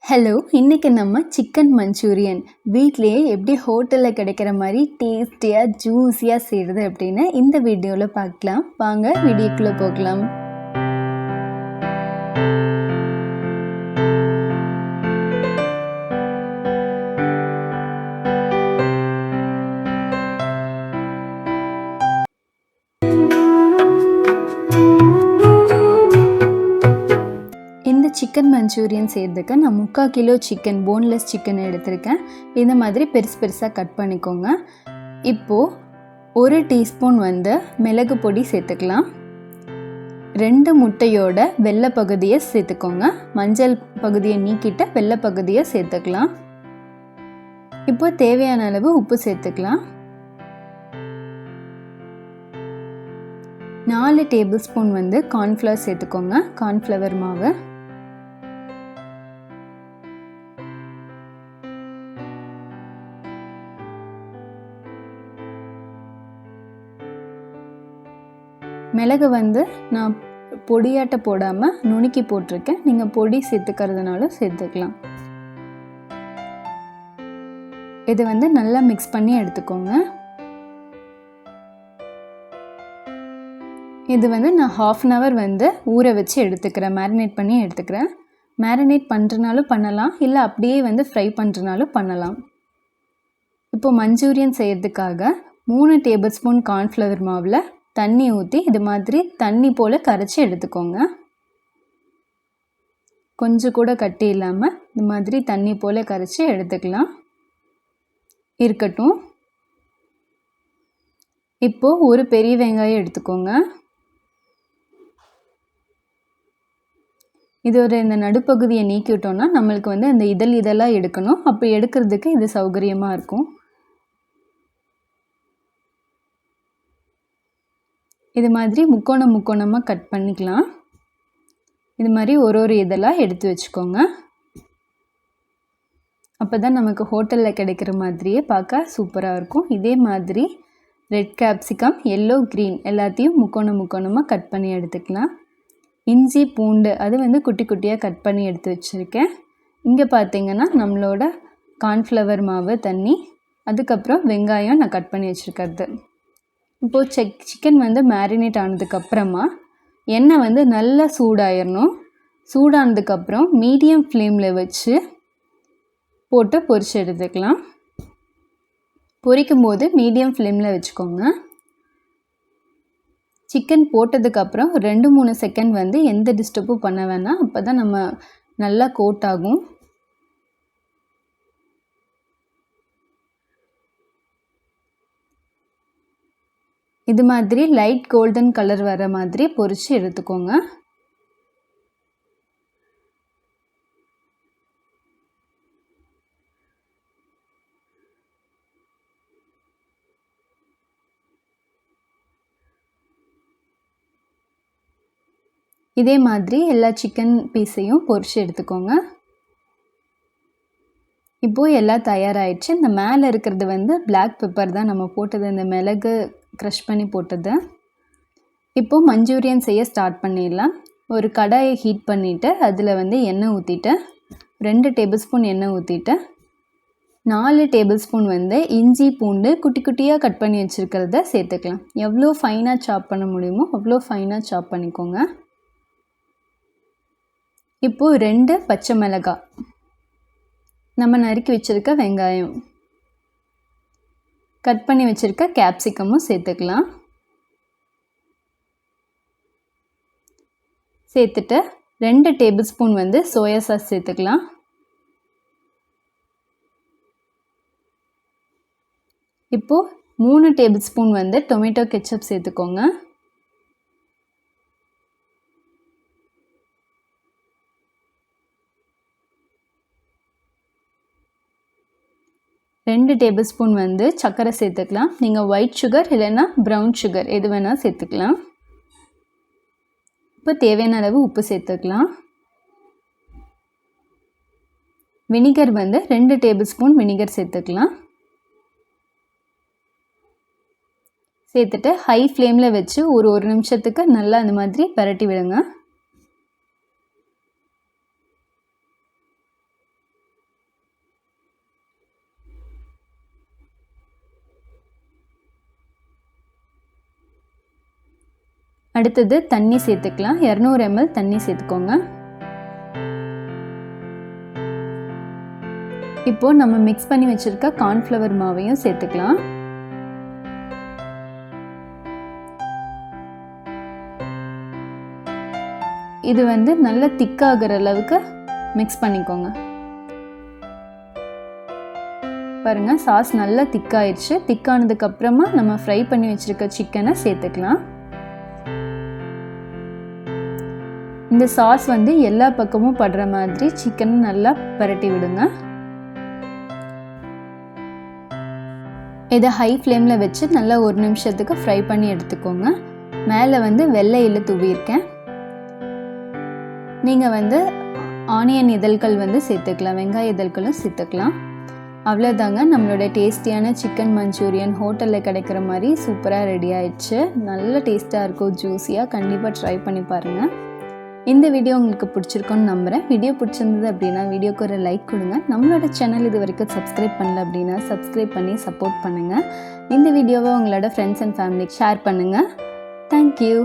Hello! இன்னைக்கு நம்ம chicken Manchurian வீட்லயே எப்படி ஹோட்டல்ல கிடைக்கிற மாரி டேஸ்டியா, ஜூஸியா செய்றது அப்படின்னு இந்த வீடியோல பார்க்கலாம். வாங்க வீடியோக்குள்ள போகலாம். இந்த சிக்கன் மஞ்சூரியன் செய்கிறதுக்கு நான் 3/4 கிலோ சிக்கன் போன்லெஸ் சிக்கன் எடுத்திருக்கேன். இந்த மாதிரி பெருசு பெருசாக கட் பண்ணிக்கோங்க. இப்போது 1 டீஸ்பூன் மிளகு பொடி சேர்த்துக்கலாம். 2 முட்டையோட வெள்ளை பகுதியை சேர்த்துக்கோங்க. மஞ்சள் பகுதியை நீக்கிட்டு வெள்ளை பகுதியை சேர்த்துக்கலாம். இப்போ தேவையான அளவு உப்பு சேர்த்துக்கலாம். 4 டேபிள் ஸ்பூன் கார்ன்ஃப்ளவர் சேர்த்துக்கோங்க. கார்ன்ஃப்ளவர் மாவு. மிளகு நான் பொடியாட்ட போடாமல் நுணுக்கி போட்டிருக்கேன். நீங்கள் பொடி சேர்த்துக்கிறதுனாலும் சேர்த்துக்கலாம். இது நல்லா மிக்ஸ் பண்ணி எடுத்துக்கோங்க. இது நான் 1/2 hour ஊற வச்சு எடுத்துக்கிறேன். மேரினேட் பண்ணி எடுத்துக்கிறேன். மேரினேட் பண்ணுறனாலும் பண்ணலாம், இல்லை அப்படியே ஃப்ரை பண்ணுறனாலும் பண்ணலாம். இப்போது மஞ்சூரியன் செய்கிறதுக்காக 3 டேபிள் ஸ்பூன் கார்ன்ஃப்ளவர் மாவில் தண்ணி ஊற்றி இது மாதிரி தண்ணி போல் கரைச்சி எடுத்துக்கோங்க. கொஞ்சம் கூட கட்டி இல்லாமல் இது மாதிரி தண்ணி போல் கரைச்சி எடுத்துக்கலாம். இருக்கட்டும். இப்போது ஒரு பெரிய வெங்காயம் எடுத்துக்கோங்க. இந்த நடுப்பகுதியை நீக்கி விட்டோம்னா நம்மளுக்கு அந்த இதழாக எடுக்கணும். அப்போ எடுக்கிறதுக்கு இது சௌகரியமாக இருக்கும். இது மாதிரி முக்கோணமாக கட் பண்ணிக்கலாம். இது மாதிரி ஒரு இதழாக எடுத்து வச்சுக்கோங்க. அப்போ தான் நமக்கு ஹோட்டலில் கிடைக்கிற மாதிரியே பார்க்க சூப்பராக இருக்கும். இதே மாதிரி ரெட் கேப்சிகம், எல்லோ, க்ரீன் எல்லாத்தையும் முக்கோணமாக கட் பண்ணி எடுத்துக்கலாம். இஞ்சி, பூண்டு அது குட்டி குட்டியாக கட் பண்ணி எடுத்து வச்சுருக்கேன். இங்கே பார்த்திங்கன்னா நம்மளோட கார்ன்ஃப்ளவர் மாவு, தண்ணி, அதுக்கப்புறம் வெங்காயம் நான் கட் பண்ணி வச்சுருக்கிறது. இப்போது சிக்கன் மேரினேட் ஆனதுக்கப்புறமா எண்ணெய் நல்லா சூடாயிடணும். சூடானதுக்கப்புறம் மீடியம் ஃப்ளேமில் வச்சு போட்டு பொரிச்சு எடுத்துக்கலாம். பொரிக்கும் போது மீடியம் ஃப்ளேமில் வச்சுக்கோங்க. சிக்கன் போட்டதுக்கப்புறம் 2-3 செகண்ட் எந்த டிஸ்டர்பும் பண்ண வேணாம். அப்போ தான் நம்ம நல்லா கோட் ஆகும். இது மாதிரி லைட் கோல்டன் கலர் வர மாதிரி பொரிச்சு எடுத்துக்கோங்க. இதே மாதிரி எல்லா சிக்கன் பீஸையும் பொரிச்சு எடுத்துக்கோங்க. இப்போது எல்லாம் தயாராகிடுச்சு. இந்த மேலே இருக்கிறது பிளாக் பெப்பர் தான் நம்ம போட்டது, இந்த மிளகு க்ரஷ் பண்ணி போட்டது. இப்போது மஞ்சூரியன் செய்ய ஸ்டார்ட் பண்ணிடலாம். ஒரு கடாயை ஹீட் பண்ணிவிட்டு அதில் எண்ணெய் ஊற்றிட்டு 2 டேபிள் ஸ்பூன் எண்ணெய் ஊற்றிட்டு 4 டேபிள் ஸ்பூன் இஞ்சி, பூண்டு குட்டி குட்டியாக கட் பண்ணி வச்சுருக்கிறத சேர்த்துக்கலாம். எவ்வளோ ஃபைனாக சாப் பண்ண முடியுமோ அவ்வளோ ஃபைனாக சாப் பண்ணிக்கோங்க. இப்போது 2 பச்சை மிளகாய், நம்ம நறுக்கி வச்சுருக்க வெங்காயம், கட் பண்ணி வச்சுருக்க கேப்சிகமும் சேர்த்துக்கலாம். சேர்த்துட்டு 2 டேபிள் ஸ்பூன் சோயா சாஸ் சேர்த்துக்கலாம். இப்போது 3 டேபிள் ஸ்பூன் டொமேட்டோ கெச்சப் சேர்த்துக்கோங்க. ரெண்டு டேபிள் ஸ்பூன் சர்க்கரை சேர்த்துக்கலாம். நீங்கள் ஒயிட் சுகர் இல்லைன்னா ப்ரௌன் சுகர் எது வேணால் சேர்த்துக்கலாம். இப்போ தேவையான அளவு உப்பு சேர்த்துக்கலாம். வினிகர் 2 டேபிள் ஸ்பூன் வினிகர் சேர்த்துக்கலாம். சேர்த்துட்டு ஹை ஃப்ளேமில் வச்சு ஒரு நிமிஷத்துக்கு நல்லா அந்த மாதிரி பரட்டி விடுங்க. அடுத்தது தண்ணி சேர்த்துக்கலாம். 200 ml தண்ணி சேர்த்துக்கோங்க. இப்போ நம்ம மிக்ஸ் பண்ணி வச்சிருக்க கார்ன்ஃப்ளவர் மாவையும் சேர்த்துக்கலாம். இது வந்து நல்லா திக்காகிற அளவுக்கு மிக்ஸ் பண்ணிக்கோங்க. பாருங்க, சாஸ் நல்லா திக்காயிடுச்சு. திக்கானதுக்கு அப்புறமா நம்ம ஃப்ரை பண்ணி வச்சிருக்க சிக்கனை சேர்த்துக்கலாம். இந்த சாஸ் வந்து எல்லா பக்கமும் படுற மாதிரி சிக்கனை நல்லா பரட்டி விடுங்க. இதை ஹை ஃப்ளேமில் வச்சு நல்லா 1 நிமிஷத்துக்கு ஃப்ரை பண்ணி எடுத்துக்கோங்க. மேலே வந்து வெள்ளை எள்ளு தூவியிருக்கேன். நீங்கள் வந்து ஆனியன் இதழ்கள் வந்து சேர்த்துக்கலாம், வெங்காய இதழ்களும் சேர்த்துக்கலாம். அவ்வளோதாங்க, நம்மளோட டேஸ்டியான சிக்கன் மஞ்சூரியன் ஹோட்டலில் கிடைக்கிற மாதிரி சூப்பராக ரெடி ஆயிடுச்சு. நல்ல டேஸ்ட்டாக இருக்கும், ஜூஸியாக. கண்டிப்பாக ட்ரை பண்ணி பாருங்கள். இந்த வீடியோ உங்களுக்கு பிடிச்சிருக்குன்னு நம்புகிறேன். வீடியோ பிடிச்சிருந்தது அப்படின்னா வீடியோக்கு ஒரு லைக் கொடுங்க. நம்மளோட சேனல் இது வரைக்கும் சப்ஸ்கிரைப் பண்ணல அப்படின்னா சப்ஸ்கிரைப் பண்ணி சப்போர்ட் பண்ணுங்கள். இந்த வீடியோவை உங்களோட ஃப்ரெண்ட்ஸ் அண்ட் ஃபேமிலிக்கு ஷேர் பண்ணுங்கள். தேங்க்யூ.